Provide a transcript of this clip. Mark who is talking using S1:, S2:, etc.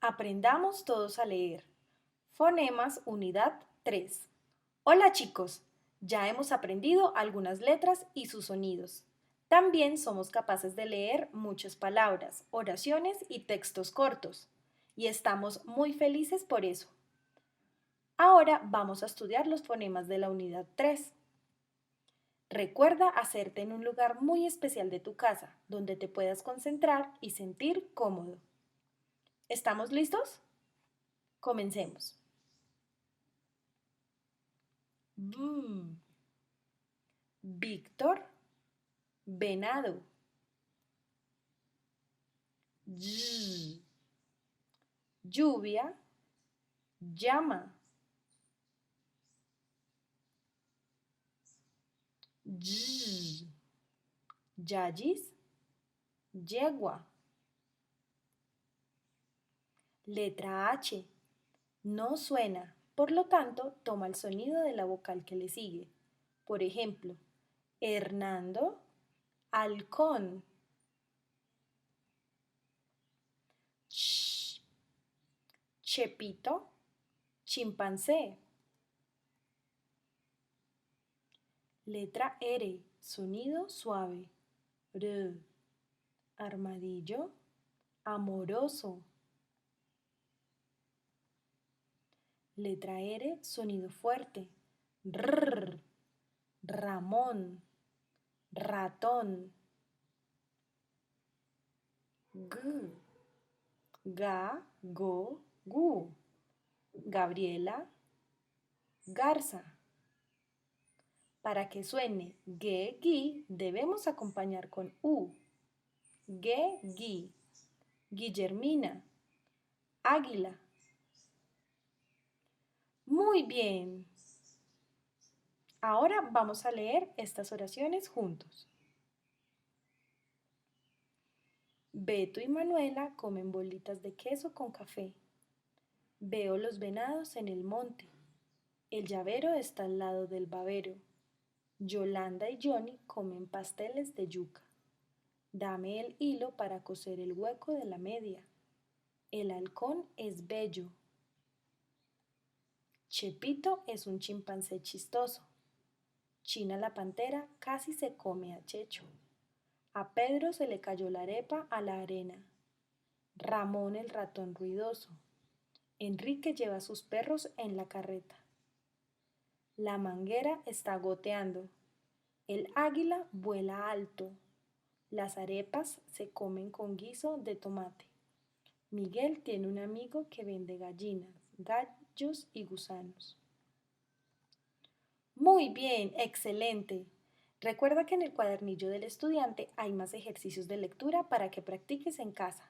S1: Aprendamos todos a leer. Fonemas, unidad 3. Hola chicos, ya hemos aprendido algunas letras y sus sonidos. También somos capaces de leer muchas palabras, oraciones y textos cortos. Y estamos muy felices por eso. Ahora vamos a estudiar los fonemas de la unidad 3. Recuerda hacerte en un lugar muy especial de tu casa, donde te puedas concentrar y sentir cómodo. ¿Estamos listos? Comencemos. B, Víctor, venado. Y, lluvia, llama. Y, yayis, yegua. Letra H. No suena, por lo tanto, toma el sonido de la vocal que le sigue. Por ejemplo, Hernando, halcón. Ch, Chepito, chimpancé. Letra R, sonido suave. R, armadillo, amoroso. Letra R, sonido fuerte. R, Ramón, ratón. G, ga, go, gu. Gabriela, garza. Para que suene ge, gui, debemos acompañar con u. Ge, gui. Guillermina, águila. Muy bien. Ahora vamos a leer estas oraciones juntos. Beto y Manuela comen bolitas de queso con café. Veo los venados en el monte. El llavero está al lado del babero. Yolanda y Johnny comen pasteles de yuca. Dame el hilo para coser el hueco de la media. El halcón es bello. Chepito es un chimpancé chistoso. China la pantera casi se come a Checho. A Pedro se le cayó la arepa a la arena. Ramón el ratón ruidoso. Enrique lleva a sus perros en la carreta. La manguera está goteando. El águila vuela alto. Las arepas se comen con guiso de tomate. Miguel tiene un amigo que vende gallinas, gallos y gusanos. Muy bien, excelente. Recuerda que en el cuadernillo del estudiante hay más ejercicios de lectura para que practiques en casa.